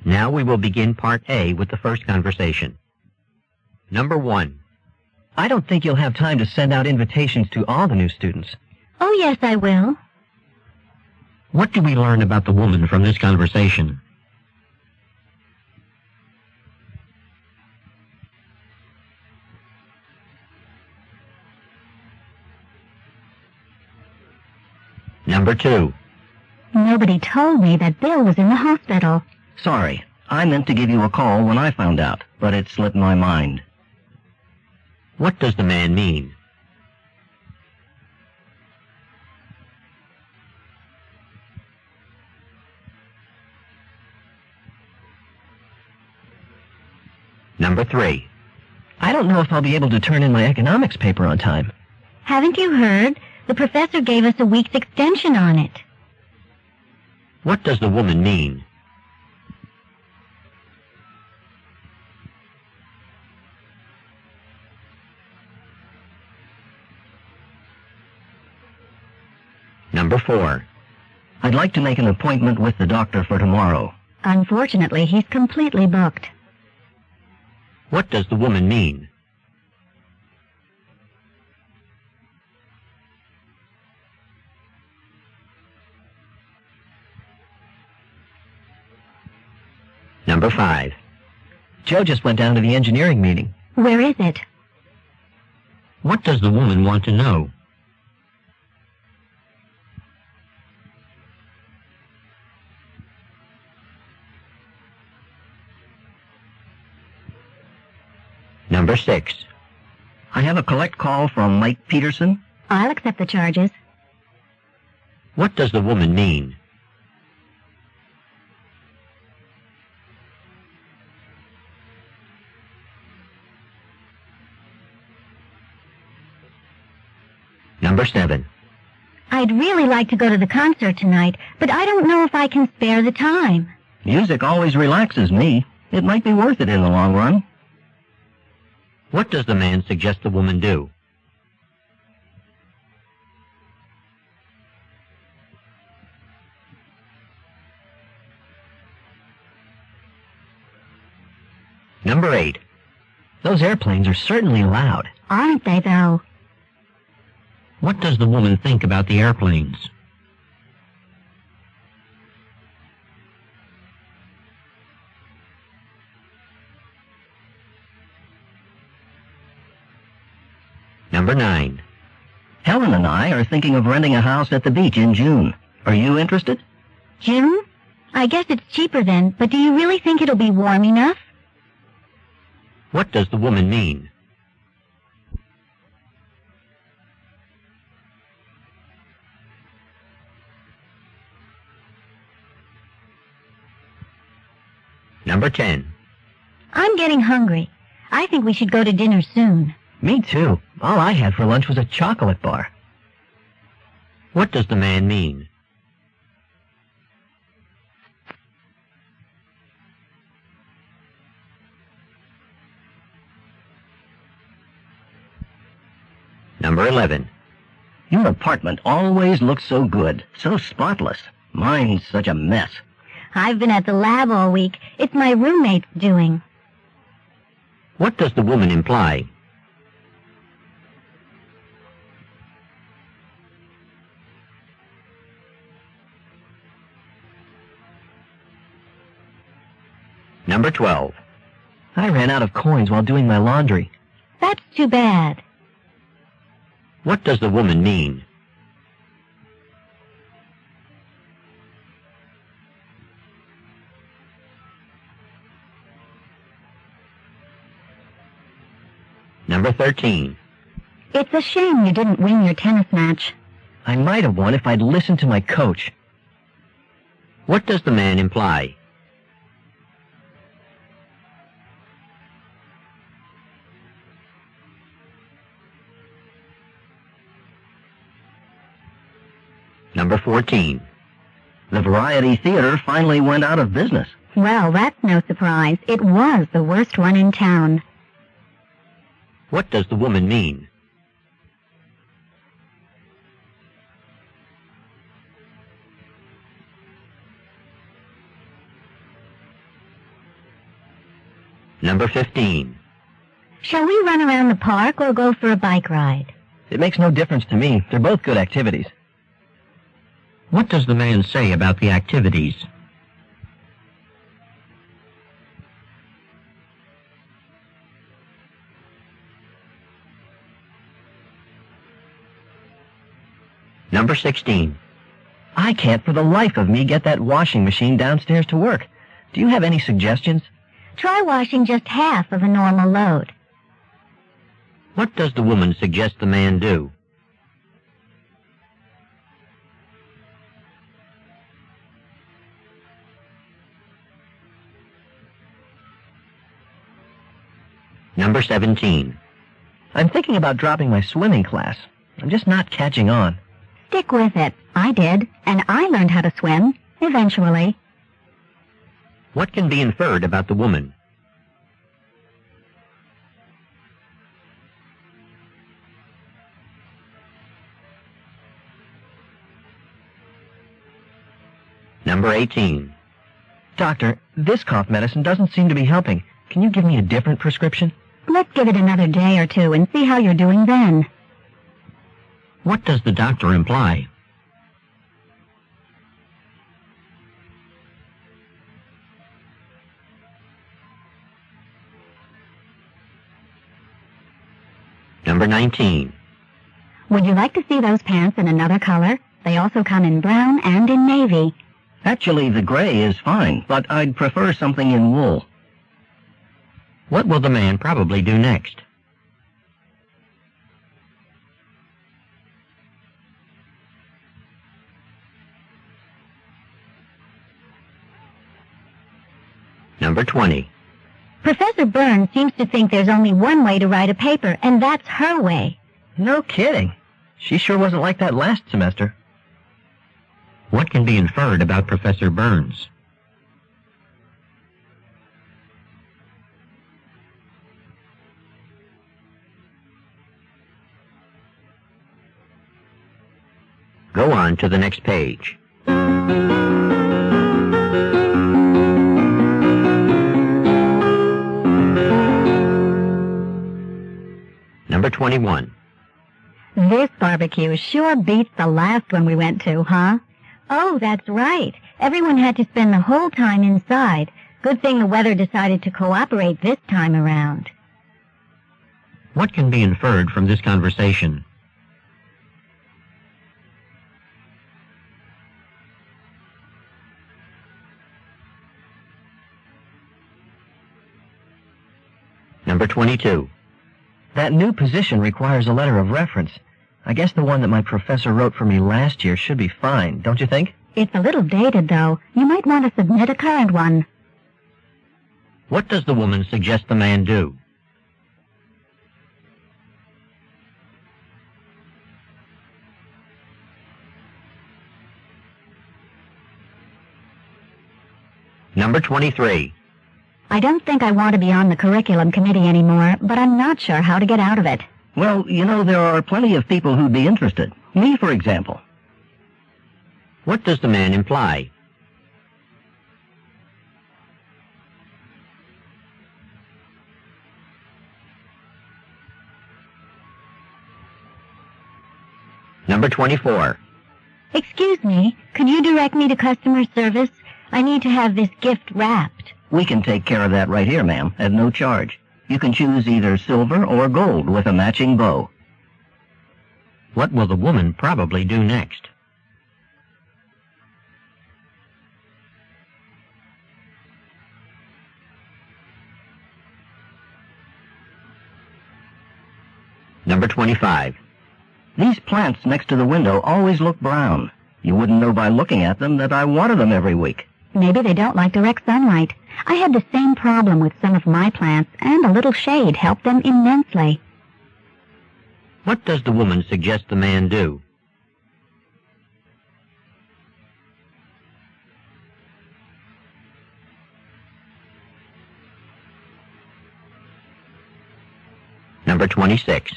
Now we will begin Part A with the first conversation. Number 1. I don't think you'll have time to send out invitations to all the new students. Oh, yes, I will. What do we learn about the woman from this conversation? Number 2. Nobody told me that Bill was in the hospital. Sorry, I meant to give you a call when I found out, but it slipped my mind. What does the man mean? Number 3. I don't know if I'll be able to turn in my economics paper on time. Haven't you heard? The professor gave us a week's extension on it. What does the woman mean? Number 4. I'd like to make an appointment with the doctor for tomorrow. Unfortunately, he's completely booked. What does the woman mean? Number 5. Joe just went down to the engineering meeting. Where is it? What does the woman want to know? Number 6. I have a collect call from Mike Peterson. I'll accept the charges. What does the woman mean? Number 7. I'd really like to go to the concert tonight, but I don't know if I can spare the time. Music always relaxes me. It might be worth it in the long run. What does the man suggest the woman do? Number 8. Those airplanes are certainly loud. Aren't they, though? What does the woman think about the airplanes? Number 9. Helen and I are thinking of renting a house at the beach in June. Are you interested? June? I guess it's cheaper then, but do you really think it'll be warm enough? What does the woman mean? Number 10. I'm getting hungry. I think we should go to dinner soon. Me too. All I had for lunch was a chocolate bar. What does the man mean? Number 11. Your apartment always looks so good, so spotless. Mine's such a mess. I've been at the lab all week. It's my roommate's doing. What does the woman imply? Number 12. I ran out of coins while doing my laundry. That's too bad. What does the woman mean? Number 13. It's a shame you didn't win your tennis match. I might have won if I'd listened to my coach. What does the man imply? Number 14. The Variety Theater finally went out of business. Well, that's no surprise. It was the worst one in town. What does the woman mean? Number 15. Shall we run around the park or go for a bike ride? It makes no difference to me. They're both good activities. What does the man say about the activities? Number 16. I can't for the life of me get that washing machine downstairs to work. Do you have any suggestions? Try washing just half of a normal load. What does the woman suggest the man do? Number 17. I'm thinking about dropping my swimming class. I'm just not catching on. Stick with it. I did, and I learned how to swim, eventually. What can be inferred about the woman? Number 18. Doctor, this cough medicine doesn't seem to be helping. Can you give me a different prescription? Let's give it another day or two and see how you're doing then. What does the doctor imply? Number 19. Would you like to see those pants in another color? They also come in brown and in navy. Actually, the gray is fine, but I'd prefer something in wool. What will the man probably do next? Number 20. Professor Burns seems to think there's only one way to write a paper, and that's her way. No kidding. She sure wasn't like that last semester. What can be inferred about Professor Burns? Go on to the next page. Number 21. This barbecue sure beats the last one we went to, huh? Oh, that's right. Everyone had to spend the whole time inside. Good thing the weather decided to cooperate this time around. What can be inferred from this conversation? Number 22. That new position requires a letter of reference. I guess the one that my professor wrote for me last year should be fine, don't you think? It's a little dated, though. You might want to submit a current one. What does the woman suggest the man do? Number 23. I don't think I want to be on the curriculum committee anymore, but I'm not sure how to get out of it. Well, you know, there are plenty of people who'd be interested. Me, for example. What does the man imply? Number 24. Excuse me, could you direct me to customer service? I need to have this gift wrapped. We can take care of that right here, ma'am, at no charge. You can choose either silver or gold with a matching bow. What will the woman probably do next? Number 25. These plants next to the window always look brown. You wouldn't know by looking at them that I water them every week. Maybe they don't like direct sunlight. I had the same problem with some of my plants, and a little shade helped them immensely. What does the woman suggest the man do? Number 26.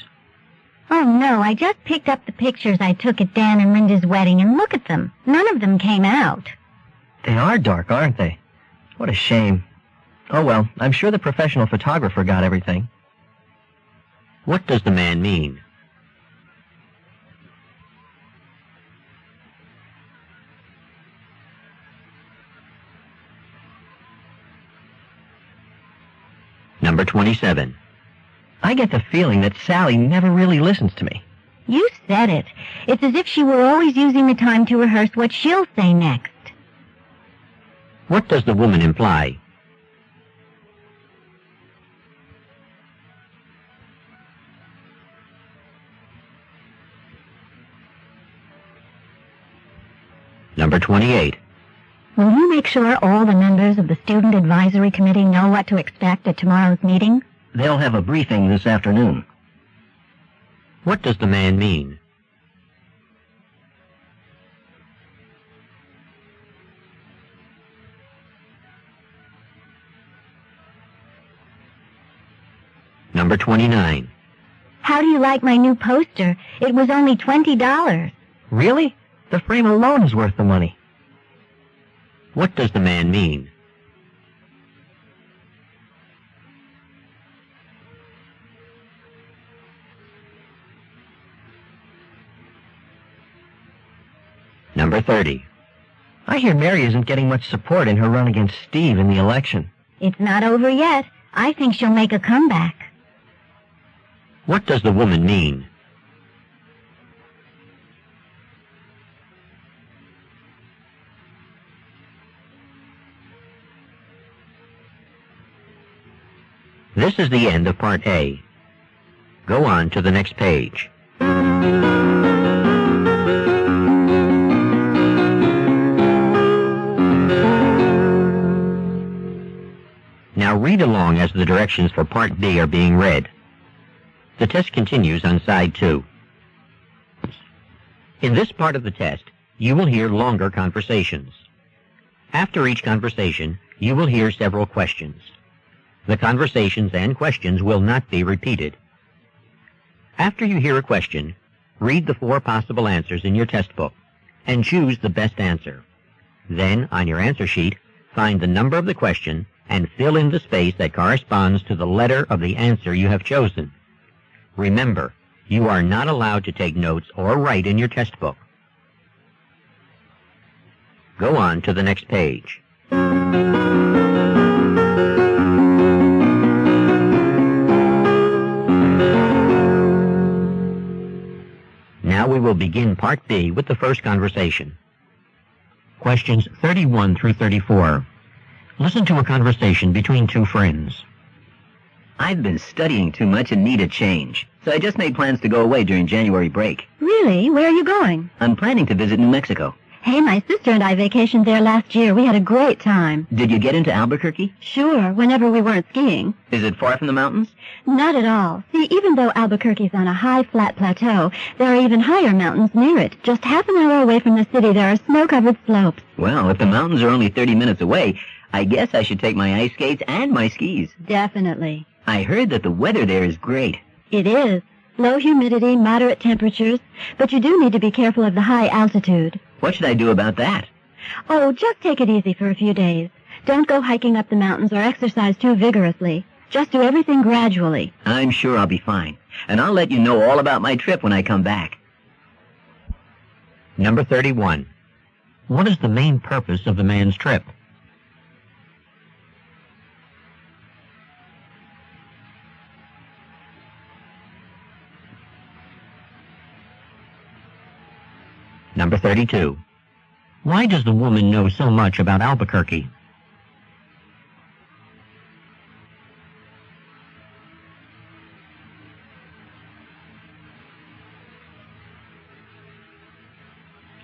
Oh no, I just picked up the pictures I took at Dan and Linda's wedding, and look at them. None of them came out. They are dark, aren't they? What a shame. Oh well, I'm sure the professional photographer got everything. What does the man mean? Number 27. I get the feeling that Sally never really listens to me. You said it. It's as if she were always using the time to rehearse what she'll say next. What does the woman imply? Number 28. Will you make sure all the members of the Student Advisory Committee know what to expect at tomorrow's meeting? They'll have a briefing this afternoon. What does the man mean? Number 29. How do you like my new poster? It was only $20. Really? The frame alone is worth the money. What does the man mean? Number 30. I hear Mary isn't getting much support in her run against Steve in the election. It's not over yet. I think she'll make a comeback. What does the woman mean? This is the end of Part A. Go on to the next page. Now read along as the directions for Part B are being read. The test continues on side 2. In this part of the test, you will hear longer conversations. After each conversation, you will hear several questions. The conversations and questions will not be repeated. After you hear a question, read the 4 possible answers in your test book and choose the best answer. Then, on your answer sheet, find the number of the question and fill in the space that corresponds to the letter of the answer you have chosen. Remember, you are not allowed to take notes or write in your test book. Go on to the next page. Now we will begin Part B with the first conversation. Questions 31 through 34. Listen to a conversation between 2 friends. I've been studying too much and need a change, so I just made plans to go away during January break. Really? Where are you going? I'm planning to visit New Mexico. Hey, my sister and I vacationed there last year. We had a great time. Did you get into Albuquerque? Sure, whenever we weren't skiing. Is it far from the mountains? Not at all. See, even though Albuquerque's on a high, flat plateau, there are even higher mountains near it. Just half an hour away from the city, there are snow-covered slopes. Well, if the mountains are only 30 minutes away, I guess I should take my ice skates and my skis. Definitely. I heard that the weather there is great. It is. Low humidity, moderate temperatures, but you do need to be careful of the high altitude. What should I do about that? Oh, just take it easy for a few days. Don't go hiking up the mountains or exercise too vigorously. Just do everything gradually. I'm sure I'll be fine, and I'll let you know all about my trip when I come back. Number 31. What is the main purpose of the man's trip? Number 32. Why does the woman know so much about Albuquerque?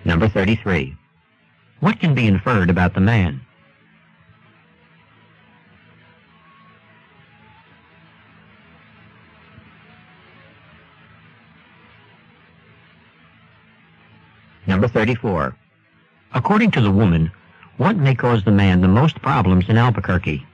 Number 33. What can be inferred about the man? Number 34. According to the woman, what may cause the man the most problems in Albuquerque?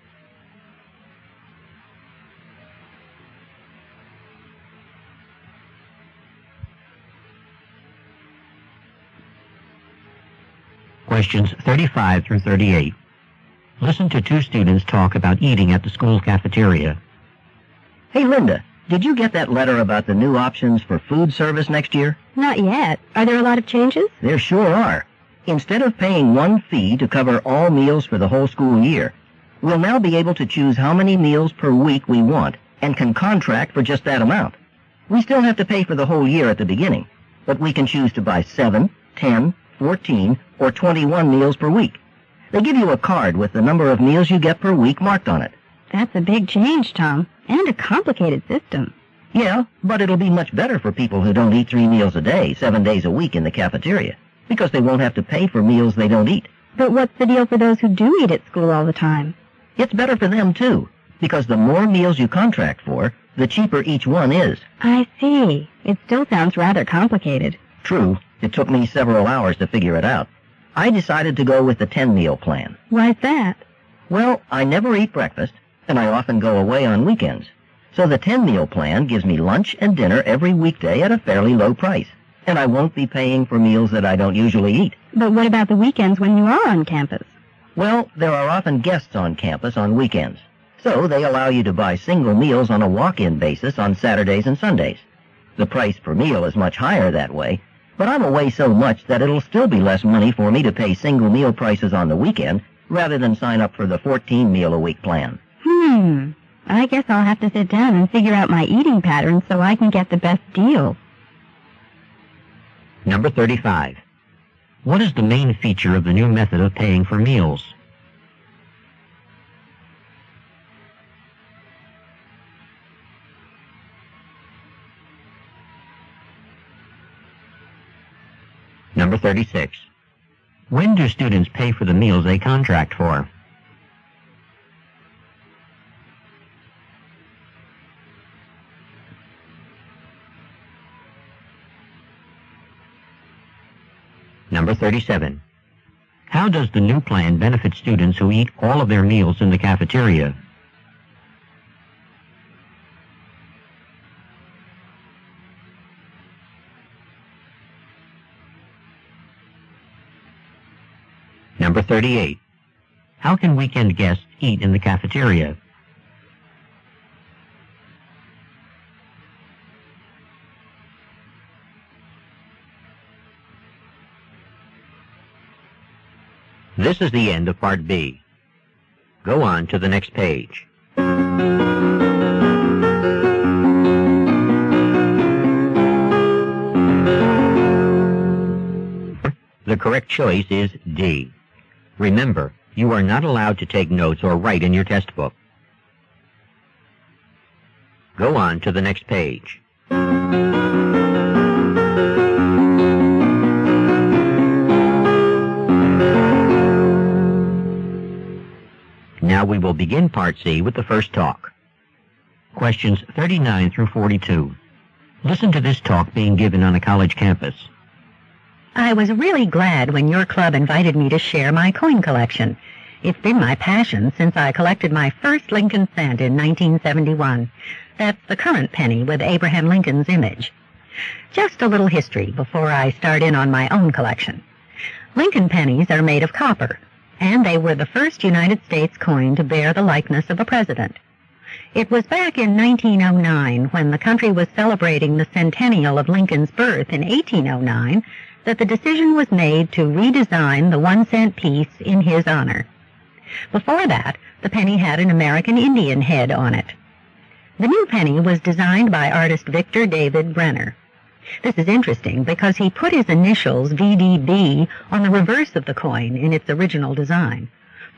Questions 35 through 38. Listen to two students talk about eating at the school cafeteria. Hey, Linda, did you get that letter about the new options for food service next year? Not yet. Are there a lot of changes? There sure are. Instead of paying one fee to cover all meals for the whole school year, we'll now be able to choose how many meals per week we want and can contract for just that amount. We still have to pay for the whole year at the beginning, but we can choose to buy 7, 10, 14, or 21 meals per week. They give you a card with the number of meals you get per week marked on it. That's a big change, Tom, and a complicated system. Yeah, but it'll be much better for people who don't eat 3 meals a day, 7 days a week in the cafeteria, because they won't have to pay for meals they don't eat. But what's the deal for those who do eat at school all the time? It's better for them, too, because the more meals you contract for, the cheaper each one is. I see. It still sounds rather complicated. True, it took me several hours to figure it out. I decided to go with the 10-meal plan. Why's that? Well, I never eat breakfast, and I often go away on weekends. So the 10-meal plan gives me lunch and dinner every weekday at a fairly low price, and I won't be paying for meals that I don't usually eat. But what about the weekends when you are on campus? Well, there are often guests on campus on weekends, so they allow you to buy single meals on a walk-in basis on Saturdays and Sundays. The price per meal is much higher that way, but I'm away so much that it'll still be less money for me to pay single meal prices on the weekend rather than sign up for the 14-meal-a-week plan. I guess I'll have to sit down and figure out my eating patterns so I can get the best deal. Number 35. What is the main feature of the new method of paying for meals? Number 36. When do students pay for the meals they contract for? Number 37. How does the new plan benefit students who eat all of their meals in the cafeteria? Number 38. How can weekend guests eat in the cafeteria? This is the end of Part B. Go on to the next page. The correct choice is D. Remember, you are not allowed to take notes or write in your test book. Go on to the next page. Now we will begin Part C with the first talk. Questions 39 through 42. Listen to this talk being given on a college campus. I was really glad when your club invited me to share my coin collection. It's been my passion since I collected my first Lincoln cent in 1971. That's the current penny with Abraham Lincoln's image. Just a little history before I start in on my own collection. Lincoln pennies are made of copper, and they were the first United States coin to bear the likeness of a president. It was back in 1909, when the country was celebrating the centennial of Lincoln's birth in 1809, that the decision was made to redesign the 1-cent piece in his honor. Before that, the penny had an American Indian head on it. The new penny was designed by artist Victor David Brenner. This is interesting because he put his initials, VDB, on the reverse of the coin in its original design.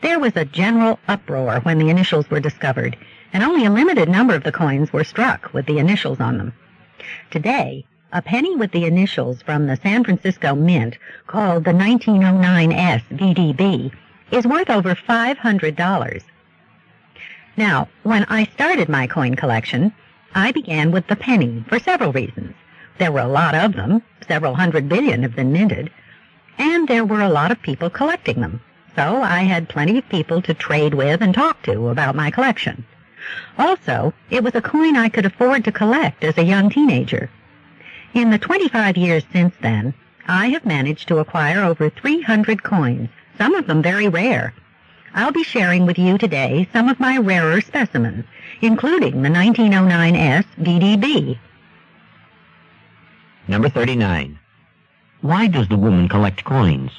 There was a general uproar when the initials were discovered, and only a limited number of the coins were struck with the initials on them. Today, a penny with the initials from the San Francisco Mint, called the 1909S VDB, is worth over $500. Now, when I started my coin collection, I began with the penny for several reasons. There were a lot of them, several hundred billion have been minted, and there were a lot of people collecting them, so I had plenty of people to trade with and talk to about my collection. Also, it was a coin I could afford to collect as a young teenager. In the 25 years since then, I have managed to acquire over 300 coins, some of them very rare. I'll be sharing with you today some of my rarer specimens, including the 1909S BDB. Number 39. Why does the woman collect coins?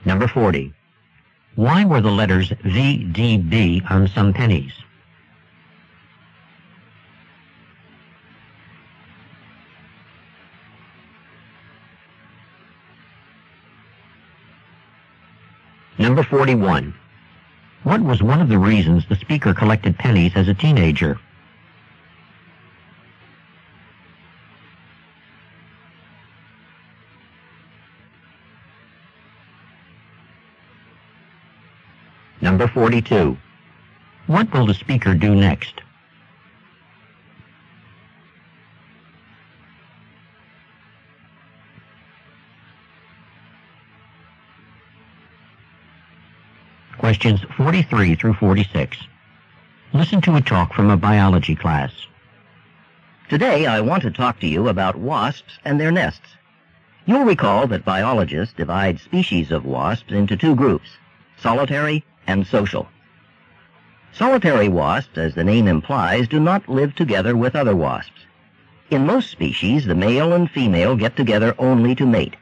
Number 40. Why were the letters VDB on some pennies? Number 41. What was one of the reasons the speaker collected pennies as a teenager? Number 42. What will the speaker do next? Questions 43 through 46. Listen to a talk from a biology class. Today I want to talk to you about wasps and their nests. You'll recall that biologists divide species of wasps into two groups, solitary and social. Solitary wasps, as the name implies, do not live together with other wasps. In most species, the male and female get together only to mate,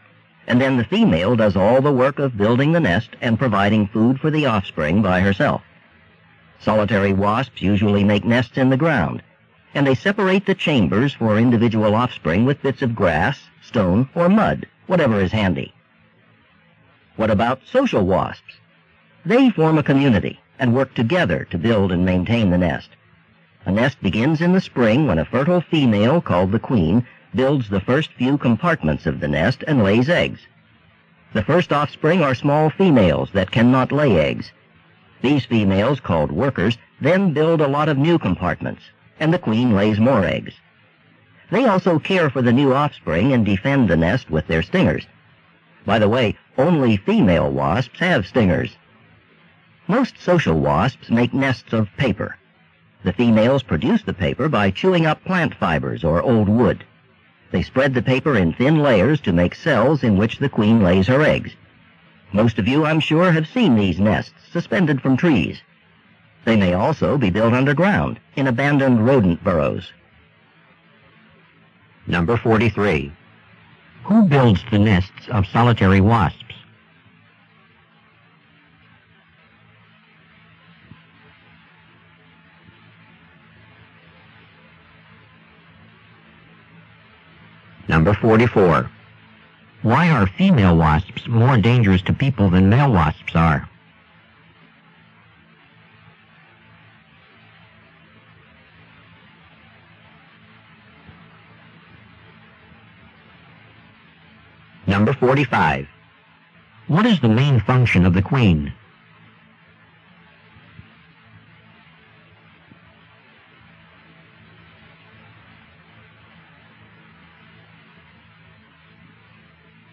and then the female does all the work of building the nest and providing food for the offspring by herself. Solitary wasps usually make nests in the ground, and they separate the chambers for individual offspring with bits of grass, stone, or mud, whatever is handy. What about social wasps? They form a community and work together to build and maintain the nest. A nest begins in the spring when a fertile female, called the queen, builds the first few compartments of the nest and lays eggs. The first offspring are small females that cannot lay eggs. These females, called workers, then build a lot of new compartments, and the queen lays more eggs. They also care for the new offspring and defend the nest with their stingers. By the way, only female wasps have stingers. Most social wasps make nests of paper. The females produce the paper by chewing up plant fibers or old wood. They spread the paper in thin layers to make cells in which the queen lays her eggs. Most of you, I'm sure, have seen these nests suspended from trees. They may also be built underground in abandoned rodent burrows. Number 43. Who builds the nests of solitary wasps? Number 44. Why are female wasps more dangerous to people than male wasps are? Number 45. What is the main function of the queen?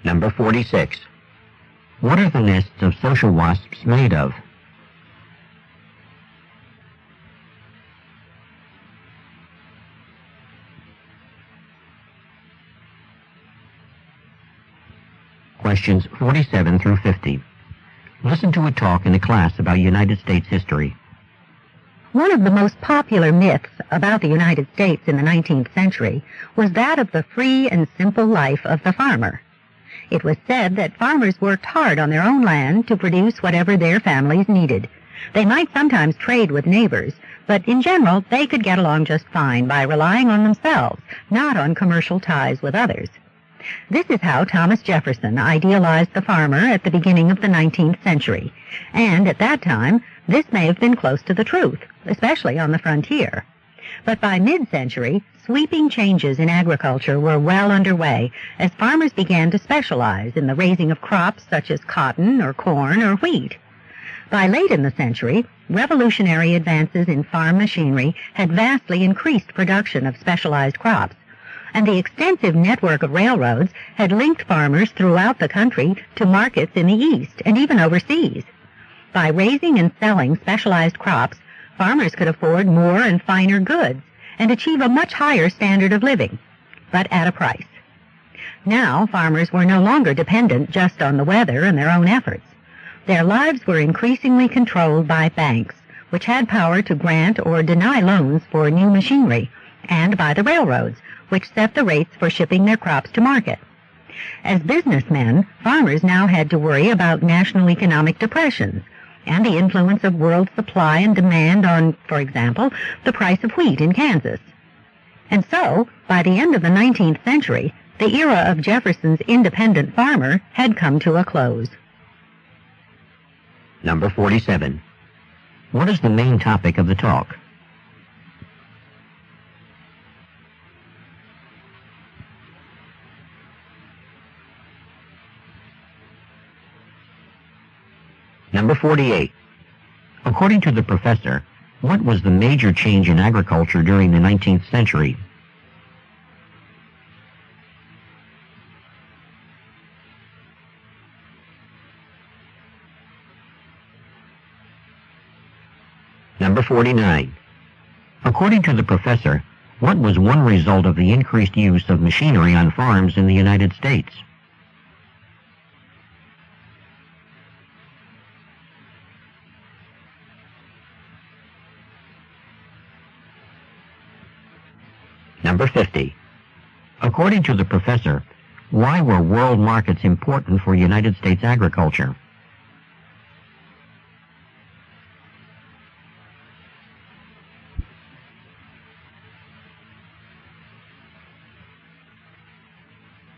Number 46. What are the nests of social wasps made of? Questions 47 through 50. Listen to a talk in a class about United States history. One of the most popular myths about the United States in the 19th century was that of the free and simple life of the farmer. It was said that farmers worked hard on their own land to produce whatever their families needed. They might sometimes trade with neighbors, but in general they could get along just fine by relying on themselves, not on commercial ties with others. This is how Thomas Jefferson idealized the farmer at the beginning of the 19th century, and at that time this may have been close to the truth, especially on the frontier. But by mid-century, sweeping changes in agriculture were well underway as farmers began to specialize in the raising of crops such as cotton or corn or wheat. By late in the century, revolutionary advances in farm machinery had vastly increased production of specialized crops, and the extensive network of railroads had linked farmers throughout the country to markets in the East and even overseas. By raising and selling specialized crops, farmers could afford more and finer goods, and achieve a much higher standard of living, but at a price. Now, farmers were no longer dependent just on the weather and their own efforts. Their lives were increasingly controlled by banks, which had power to grant or deny loans for new machinery, and by the railroads, which set the rates for shipping their crops to market. As businessmen, farmers now had to worry about national economic depressions and the influence of world supply and demand on, for example, the price of wheat in Kansas. And so, by the end of the 19th century, the era of Jefferson's independent farmer had come to a close. Number 47. What is the main topic of the talk? Number 48. According to the professor, what was the major change in agriculture during the 19th century? Number 49. According to the professor, what was one result of the increased use of machinery on farms in the United States? Number 50. According to the professor, why were world markets important for United States agriculture?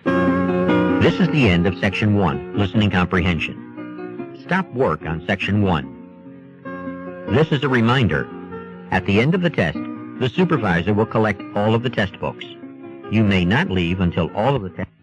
This is the end of Section 1, Listening Comprehension. Stop work on Section 1. This is a reminder. At the end of the test, the supervisor will collect all of the test books. You may not leave until all of the tests